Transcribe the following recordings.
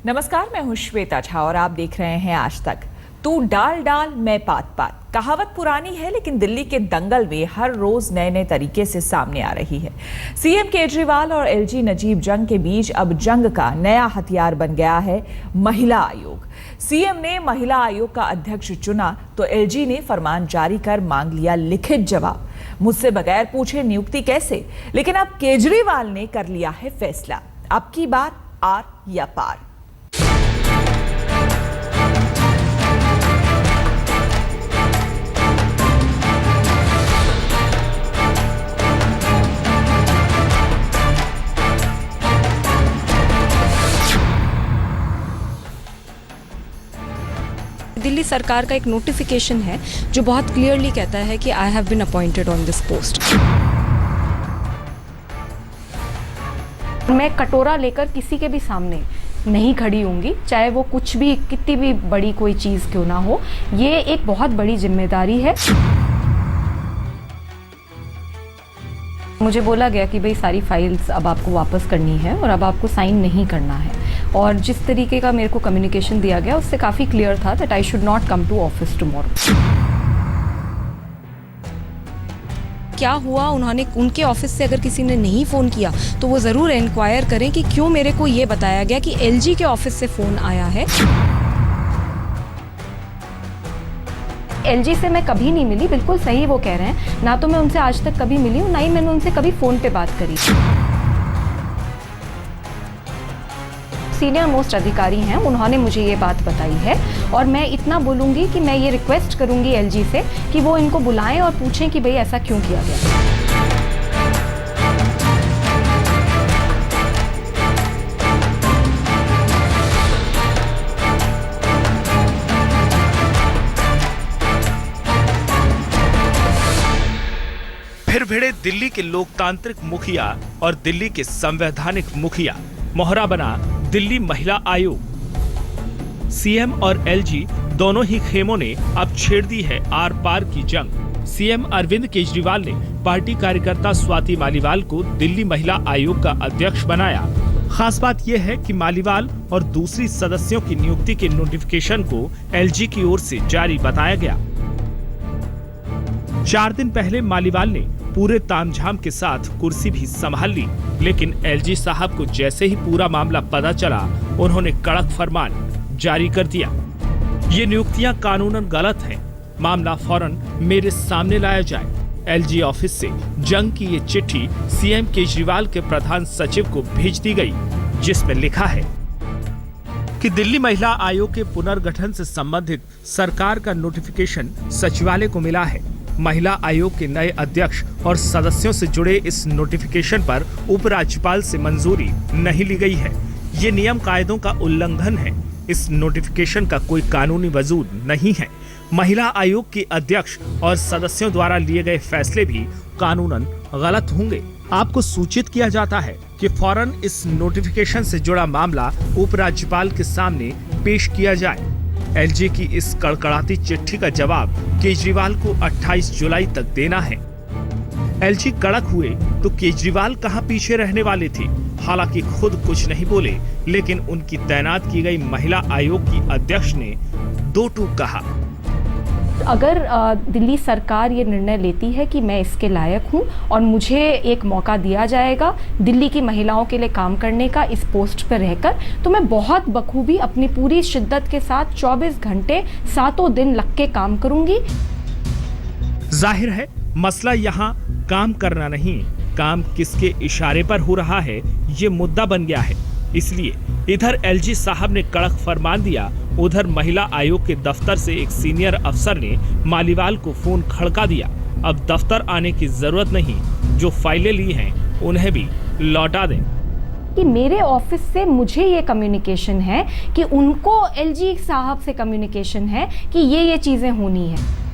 नमस्कार, मैं हूं श्वेता झा और आप देख रहे हैं आज तक। तू डाल डाल मैं पात पात, कहावत पुरानी है लेकिन दिल्ली के दंगल में हर रोज नए नए तरीके से सामने आ रही है। सीएम केजरीवाल और एलजी नजीब जंग के बीच अब जंग का नया हथियार बन गया है महिला आयोग। सीएम ने महिला आयोग का अध्यक्ष चुना तो एलजी ने फरमान जारी कर मांग लिया लिखित जवाब। मुझसे बगैर पूछे नियुक्ति कैसे, लेकिन अब केजरीवाल ने कर लिया है फैसला। अब की बार आर या पार। दिल्ली सरकार का एक नोटिफिकेशन है जो बहुत क्लियरली कहता है कि I have been appointed on this post. मैं कटोरा लेकर किसी के भी सामने नहीं खड़ी होंगी, चाहे वो कुछ भी कितनी भी बड़ी कोई चीज़ क्यों ना हो। ये एक बहुत बड़ी जिम्मेदारी है। मुझे बोला गया कि भाई सारी फाइल्स अब आपको वापस करनी है और अब आपको साइन नहीं करना है, और जिस तरीके का मेरे को कम्युनिकेशन दिया गया उससे काफ़ी क्लियर था that I should not come to office tomorrow. क्या हुआ, उनके ऑफिस से अगर किसी ने नहीं फ़ोन किया तो वो ज़रूर इंक्वायर करें कि क्यों मेरे को ये बताया गया कि एलजी के ऑफिस से फ़ोन आया है। एलजी से मैं कभी नहीं मिली, बिल्कुल सही वो कह रहे हैं। ना तो मैं उनसे आज तक कभी मिली हूँ, ना ही मैंने उनसे कभी फ़ोन पे बात करी। सीनियर मोस्ट अधिकारी हैं, उन्होंने मुझे ये बात बताई है, और मैं इतना बोलूँगी कि मैं ये रिक्वेस्ट करूँगी एलजी से कि वो इनको बुलाएं और पूछें कि भाई ऐसा क्यों किया गया। फिर भिड़े दिल्ली के लोकतांत्रिक मुखिया और दिल्ली के संवैधानिक मुखिया। मोहरा बना दिल्ली महिला आयोग। सीएम और एलजी दोनों ही खेमों ने अब छेड़ दी है आर पार की जंग। सीएम अरविंद केजरीवाल ने पार्टी कार्यकर्ता स्वाति मालीवाल को दिल्ली महिला आयोग का अध्यक्ष बनाया। खास बात यह है कि मालीवाल और दूसरी सदस्यों की नियुक्ति के नोटिफिकेशन को एलजी की ओर से जारी बताया गया। 4 दिन पहले मालीवाल ने पूरे तामझाम के साथ कुर्सी भी संभाल ली, लेकिन एलजी साहब को जैसे ही पूरा मामला पता चला, उन्होंने कड़क फरमान जारी कर दिया। ये नियुक्तियां कानूनन गलत हैं, मामला फौरन मेरे सामने लाया जाए। एलजी ऑफिस से जंग की ये चिट्ठी सीएम केजरीवाल के प्रधान सचिव को भेज दी गई, जिसमें लिखा है कि दिल्ली महिला आयोग के पुनर्गठन से संबंधित सरकार का नोटिफिकेशन सचिवालय को मिला है। महिला आयोग के नए अध्यक्ष और सदस्यों से जुड़े इस नोटिफिकेशन पर उपराज्यपाल से मंजूरी नहीं ली गई है। ये नियम कायदों का उल्लंघन है। इस नोटिफिकेशन का कोई कानूनी वजूद नहीं है। महिला आयोग के अध्यक्ष और सदस्यों द्वारा लिए गए फैसले भी कानूनन गलत होंगे। आपको सूचित किया जाता है कि फौरन इस नोटिफिकेशन से जुड़ा मामला उपराज्यपाल के सामने पेश किया जाए। एलजी की इस कड़कड़ाती चिट्ठी का जवाब केजरीवाल को 28 जुलाई तक देना है। एलजी कड़क हुए तो केजरीवाल कहां पीछे रहने वाले थे। हालांकि खुद कुछ नहीं बोले, लेकिन उनकी तैनात की गई महिला आयोग की अध्यक्ष ने दो टूक कहा। अगर दिल्ली सरकार ये निर्णय लेती है कि मैं इसके लायक हूँ और मुझे एक मौका दिया जाएगा दिल्ली की महिलाओं के लिए काम करने का इस पोस्ट पर रहकर, तो मैं बहुत बखूबी अपनी पूरी शिद्दत के साथ 24 घंटे 7 दिन लग के काम करूंगी। जाहिर है मसला यहाँ काम करना नहीं, काम किसके इशारे पर हो रहा है, ये मुद्दा बन गया है। इसलिए इधर एलजी साहब ने कड़क फरमान दिया, उधर महिला आयोग के दफ्तर से एक सीनियर अफसर ने मालीवाल को फोन खड़का दिया। अब दफ्तर आने की जरूरत नहीं, जो फाइलें ली हैं उन्हें भी लौटा दें। कि मेरे ऑफिस से मुझे ये कम्युनिकेशन है कि उनको एलजी साहब से कम्युनिकेशन है कि ये चीजें होनी है।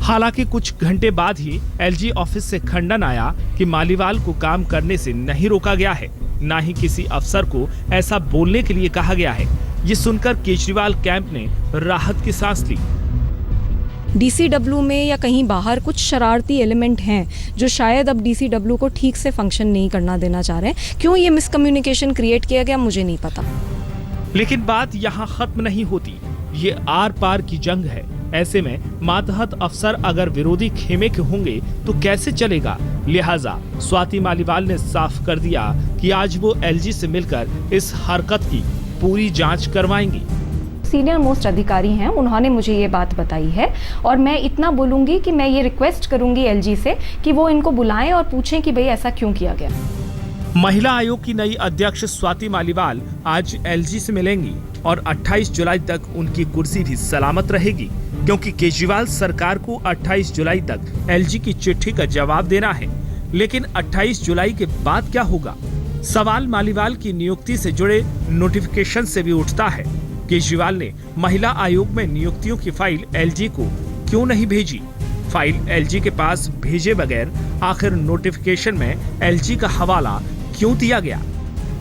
हालांकि कुछ घंटे बाद ही एलजी ऑफिस से खंडन आया कि मालीवाल को काम करने से नहीं रोका गया है, ना ही किसी अफसर को ऐसा बोलने के लिए कहा गया है। ये सुनकर केजरीवाल कैंप ने राहत की सांस ली। डीसीडब्ल्यू में या कहीं बाहर कुछ शरारती एलिमेंट हैं जो शायद अब डीसीडब्ल्यू को ठीक से फंक्शन नहीं करना देना चाह रहे हैं। क्यों ये मिसकम्युनिकेशन क्रिएट किया गया मुझे नहीं पता। लेकिन बात यहाँ खत्म नहीं होती, ये आर पार की जंग है। ऐसे में मातहत अफसर अगर विरोधी खेमे के होंगे तो कैसे चलेगा। लिहाजा स्वाति मालीवाल ने साफ कर दिया कि आज वो एलजी से मिलकर इस हरकत की पूरी जांच करवाएंगी। सीनियर मोस्ट अधिकारी हैं, उन्होंने मुझे ये बात बताई है और मैं इतना बोलूँगी कि मैं ये रिक्वेस्ट करूँगी एलजी से कि वो इनको बुलाएं और पूछें कि भाई ऐसा क्यों किया गया। महिला आयोग की नई अध्यक्ष स्वाति मालीवाल आज एलजी से मिलेंगी और 28 जुलाई तक उनकी कुर्सी भी सलामत रहेगी, क्योंकि केजरीवाल सरकार को 28 जुलाई तक एलजी की चिट्ठी का जवाब देना है। लेकिन 28 जुलाई के बाद क्या होगा? सवाल मालीवाल की नियुक्ति से जुड़े नोटिफिकेशन से भी उठता है। केजरीवाल ने महिला आयोग में नियुक्तियों की फाइल एलजी को क्यों नहीं भेजी? फाइल एलजी के पास भेजे बगैर आखिर नोटिफिकेशन में एलजी का हवाला क्यों दिया गया?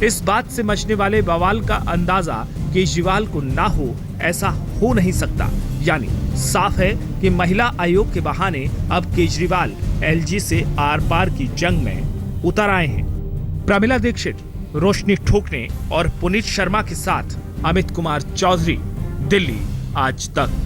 इस बात से मचने वाले बवाल का अंदाजा केजरीवाल को ना हो ऐसा हो नहीं सकता। यानी साफ है कि महिला आयोग के बहाने अब केजरीवाल एलजी से आर पार की जंग में उतर आए हैं। प्रमिला दीक्षित, रोशनी ठोकने और पुनीत शर्मा के साथ अमित कुमार चौधरी, दिल्ली आज तक।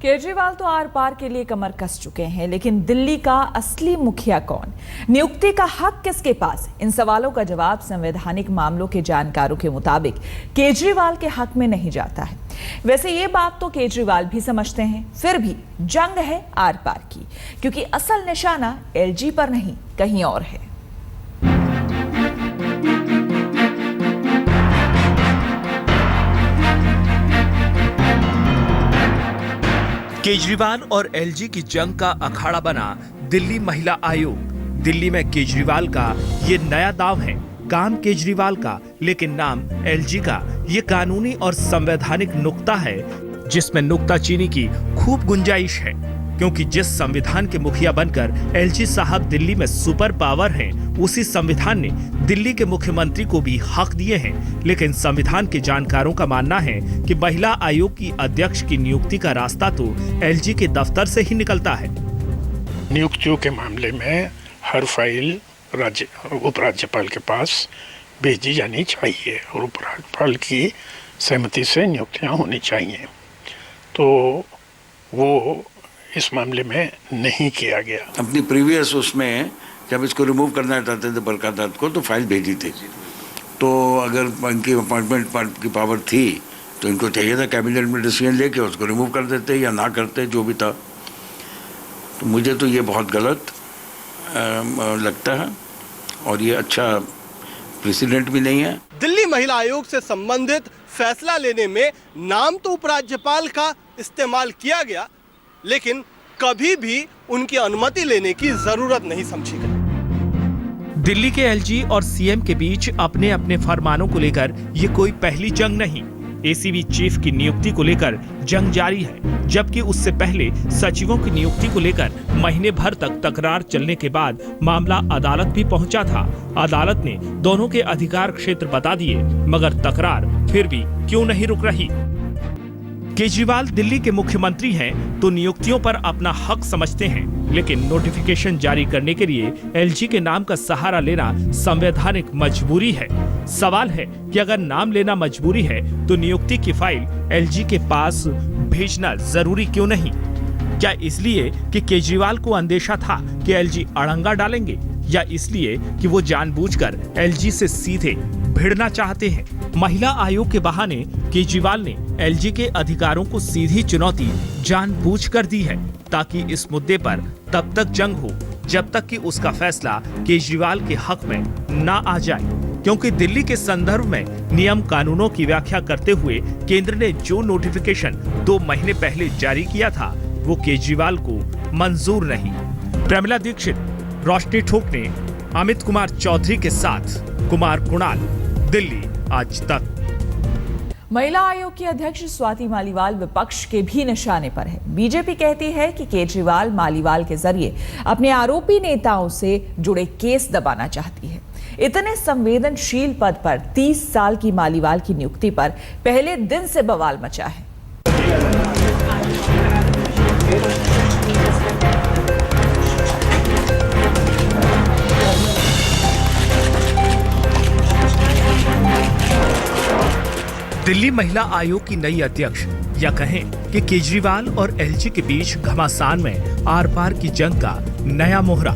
केजरीवाल तो आर पार के लिए कमर कस चुके हैं, लेकिन दिल्ली का असली मुखिया कौन? नियुक्ति का हक किसके पास? इन सवालों का जवाब संवैधानिक मामलों के जानकारों के मुताबिक केजरीवाल के हक में नहीं जाता है। वैसे ये बात तो केजरीवाल भी समझते हैं, फिर भी जंग है आर पार की, क्योंकि असल निशाना एलजी पर नहीं कहीं और है। केजरीवाल और एलजी की जंग का अखाड़ा बना दिल्ली महिला आयोग। दिल्ली में केजरीवाल का ये नया दाव है। काम केजरीवाल का, लेकिन नाम एलजी का। ये कानूनी और संवैधानिक नुक्ता है जिसमें नुक्ताचीनी की खूब गुंजाइश है, क्योंकि जिस संविधान के मुखिया बनकर एलजी साहब दिल्ली में सुपर पावर हैं, उसी संविधान ने दिल्ली के मुख्यमंत्री को भी हक दिए हैं। लेकिन संविधान के जानकारों का मानना है कि महिला आयोग की अध्यक्ष की नियुक्ति का रास्ता तो एलजी के दफ्तर से ही निकलता है। नियुक्तियों के मामले में हर फाइल उपराज्यपाल के पास भेजी जानी चाहिए और उपराज्यपाल की सहमति से नियुक्तियां होनी चाहिए। तो वो इस मामले में नहीं किया गया। अपनी प्रीवियस उसमें जब इसको रिमूव करना चाहते थे बरकत दत्त को, तो फाइल भेजी थी। तो अगर इनकी अपॉइंटमेंट की पावर थी तो इनको चाहिए था कैबिनेट में डिसीजन लेके उसको रिमूव कर देते या ना करते, जो भी था। तो मुझे तो ये बहुत गलत लगता है और ये अच्छा प्रेसिडेंट भी नहीं है। दिल्ली महिला आयोग से संबंधित फैसला लेने में नाम तो उपराज्यपाल का इस्तेमाल किया गया, लेकिन कभी भी उनकी अनुमति लेने की जरूरत नहीं समझी गई। दिल्ली के एलजी और सीएम के बीच अपने अपने फरमानों को लेकर ये कोई पहली जंग नहीं। एसीबी चीफ की नियुक्ति को लेकर जंग जारी है, जबकि उससे पहले सचिवों की नियुक्ति को लेकर महीने भर तक तकरार चलने के बाद मामला अदालत भी पहुंचा था। अदालत ने दोनों के अधिकार क्षेत्र बता दिए, मगर तकरार फिर भी क्यों नहीं रुक रही। केजरीवाल दिल्ली के मुख्यमंत्री हैं तो नियुक्तियों पर अपना हक समझते हैं, लेकिन नोटिफिकेशन जारी करने के लिए एलजी के नाम का सहारा लेना संवैधानिक मजबूरी है। सवाल है कि अगर नाम लेना मजबूरी है तो नियुक्ति की फाइल एलजी के पास भेजना जरूरी क्यों नहीं? क्या इसलिए कि केजरीवाल को अंदेशा था कि एलजी अड़ंगा डालेंगे, या इसलिए कि वो जानबूझकर एलजी से सीधे भिड़ना चाहते हैं? महिला आयोग के बहाने केजरीवाल ने एलजी के अधिकारों को सीधी चुनौती जानबूझकर दी है, ताकि इस मुद्दे पर तब तक जंग हो जब तक कि उसका फैसला केजरीवाल के हक में ना आ जाए। क्योंकि दिल्ली के संदर्भ में नियम कानूनों की व्याख्या करते हुए केंद्र ने जो नोटिफिकेशन 2 महीने पहले जारी किया था, वो केजरीवाल को मंजूर नहीं। प्रमिला दीक्षित, रोशनी ठोकने, अमित कुमार चौधरी के साथ कुमार कुणाल, दिल्ली आज तक। महिला आयोग की अध्यक्ष स्वाति मालीवाल विपक्ष के भी निशाने पर है। बीजेपी कहती है कि केजरीवाल मालीवाल के जरिए अपने आरोपी नेताओं से जुड़े केस दबाना चाहती है। इतने संवेदनशील पद पर 30 साल की मालीवाल की नियुक्ति पर पहले दिन से बवाल मचा है। दिल्ली महिला आयोग की नई अध्यक्ष या कहें कि केजरीवाल और एलजी के बीच घमासान में आर पार की जंग का नया मोहरा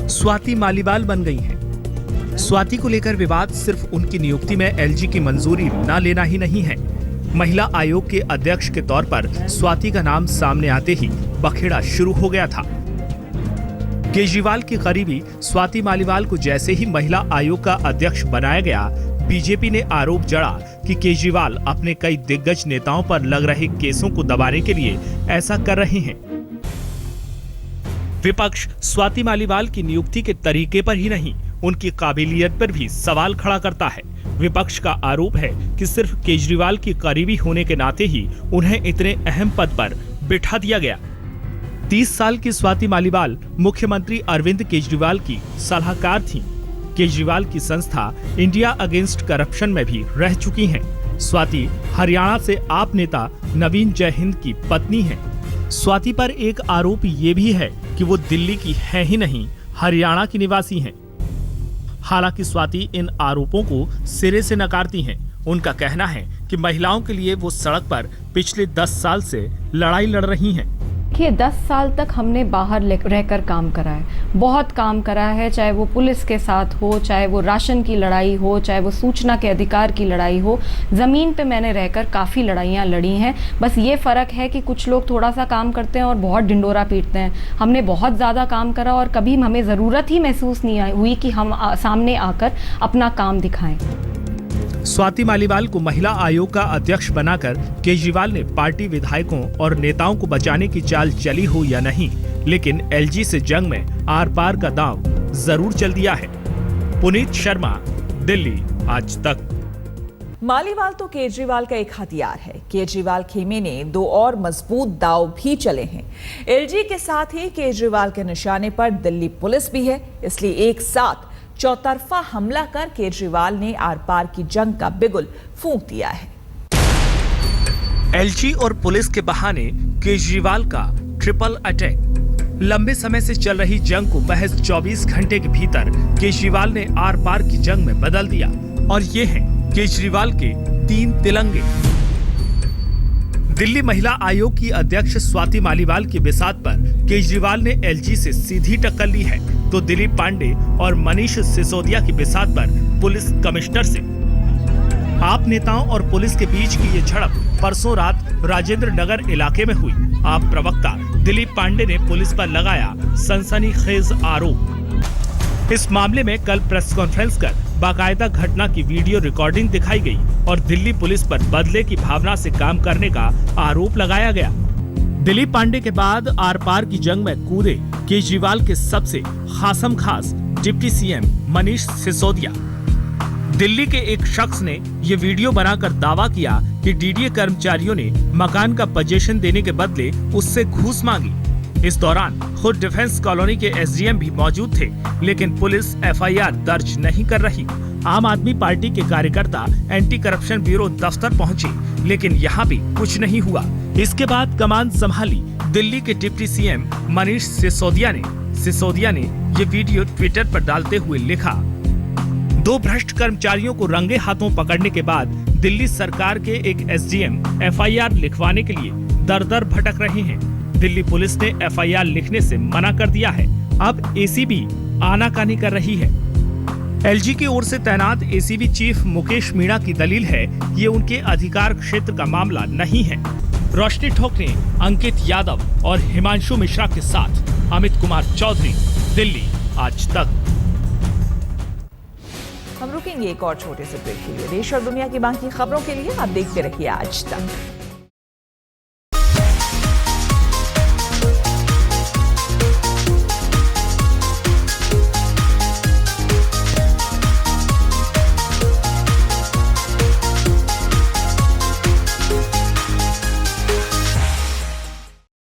स्वाति मालीवाल बन गई हैं। स्वाति को लेकर विवाद सिर्फ उनकी नियुक्ति में एलजी की मंजूरी न लेना ही नहीं है। महिला आयोग के अध्यक्ष के तौर पर स्वाति का नाम सामने आते ही बखेड़ा शुरू हो गया था। केजरीवाल की करीबी स्वाति मालीवाल को जैसे ही महिला आयोग का अध्यक्ष बनाया गया, बीजेपी ने आरोप जड़ा कि केजरीवाल अपने कई दिग्गज नेताओं पर लग रहे केसों को दबाने के लिए ऐसा कर रहे हैं। विपक्ष स्वाति मालीवाल की नियुक्ति के तरीके पर ही नहीं, उनकी काबिलियत पर भी सवाल खड़ा करता है। विपक्ष का आरोप है कि सिर्फ केजरीवाल की करीबी होने के नाते ही उन्हें इतने अहम पद पर बिठा दिया गया। 30 साल की स्वाति मालीवाल मुख्यमंत्री अरविंद केजरीवाल की सलाहकार थीं। केजरीवाल की संस्था इंडिया अगेंस्ट करप्शन में भी रह चुकी हैं। स्वाति हरियाणा से आप नेता नवीन जयहिंद की पत्नी हैं। स्वाति पर एक आरोप ये भी है कि वो दिल्ली की है ही नहीं, हरियाणा की निवासी हैं। हालांकि स्वाति इन आरोपों को सिरे से नकारती हैं। उनका कहना है कि महिलाओं के लिए वो सड़क पर पिछले 10 साल से लड़ाई लड़ रही हैं। देखिए 10 साल तक हमने बाहर रहकर काम करा है, बहुत काम करा है, चाहे वो पुलिस के साथ हो, चाहे वो राशन की लड़ाई हो, चाहे वो सूचना के अधिकार की लड़ाई हो। ज़मीन पे मैंने रहकर काफ़ी लड़ाइयाँ लड़ी हैं। बस ये फ़र्क है कि कुछ लोग थोड़ा सा काम करते हैं और बहुत ढिंडोरा पीटते हैं। हमने बहुत ज़्यादा काम करा और कभी हमें ज़रूरत ही महसूस नहीं हुई कि हम सामने आकर अपना काम दिखाएं। स्वाति मालीवाल को महिला आयोग का अध्यक्ष बनाकर केजरीवाल ने पार्टी विधायकों और नेताओं को बचाने की चाल चली हो या नहीं, लेकिन एलजी से जंग में आर पार का दांव जरूर चल दिया है। पुनीत शर्मा, दिल्ली आज तक। मालीवाल तो केजरीवाल का एक हथियार है। केजरीवाल खेमे ने 2 और मजबूत दांव भी चले हैं। एलजी के साथ ही केजरीवाल के निशाने पर दिल्ली पुलिस भी है, इसलिए एक साथ चौतरफा हमला कर केजरीवाल ने आर पार की जंग का बिगुल फूंक दिया है। एलजी और पुलिस के बहाने केजरीवाल का ट्रिपल अटैक। लंबे समय से चल रही जंग को महज 24 घंटे के भीतर केजरीवाल ने आर पार की जंग में बदल दिया। और ये हैं केजरीवाल के 3 तिलंगे। दिल्ली महिला आयोग की अध्यक्ष स्वाति मालीवाल की बिसात पर केजरीवाल ने एलजी से सीधी टक्कर ली है, तो दिलीप पांडे और मनीष सिसोदिया की बिसात पर पुलिस कमिश्नर से। आप नेताओं और पुलिस के बीच की ये झड़प परसों रात राजेंद्र नगर इलाके में हुई। आप प्रवक्ता दिलीप पांडे ने पुलिस पर लगाया सनसनीखेज आरोप। इस मामले में कल प्रेस कॉन्फ्रेंस कर बाकायदा घटना की वीडियो रिकॉर्डिंग दिखाई गई और दिल्ली पुलिस पर बदले की भावना से काम करने का आरोप लगाया गया। दिलीप पांडे के बाद आर पार की जंग में कूदे केजरीवाल के सबसे खासम खास डिप्टी सीएम मनीष सिसोदिया। दिल्ली के एक शख्स ने ये वीडियो बनाकर दावा किया कि डीडीए कर्मचारियों ने मकान का पोजीशन देने के बदले उससे घूस मांगी। इस दौरान खुद डिफेंस कॉलोनी के एसडीएम भी मौजूद थे, लेकिन पुलिस एफआईआर दर्ज नहीं कर रही। आम आदमी पार्टी के कार्यकर्ता एंटी करप्शन ब्यूरो दफ्तर पहुंचे, लेकिन यहाँ भी कुछ नहीं हुआ। इसके बाद कमान संभाली दिल्ली के डिप्टी सीएम मनीष सिसोदिया ने ये वीडियो ट्विटर पर डालते हुए लिखा, 2 भ्रष्ट कर्मचारियों को रंगे हाथों पकड़ने के बाद दिल्ली सरकार के एक एसडीएम एफआईआर लिखवाने के लिए दर-दर भटक रहे हैं। दिल्ली पुलिस ने एफआईआर लिखने से मना कर दिया है। अब एसीबी आनाकानी कर रही है। एलजी की ओर से तैनात एसीबी चीफ मुकेश मीणा की दलील है कि ये उनके अधिकार क्षेत्र का मामला नहीं है। रोशनी ठोकरे, अंकित यादव और हिमांशु मिश्रा के साथ अमित कुमार चौधरी, दिल्ली आज तक। हम रुकेंगे एक और छोटे से ब्रेक के लिए। देश और दुनिया की बाकी खबरों के लिए आप देखते रहिए आज तक।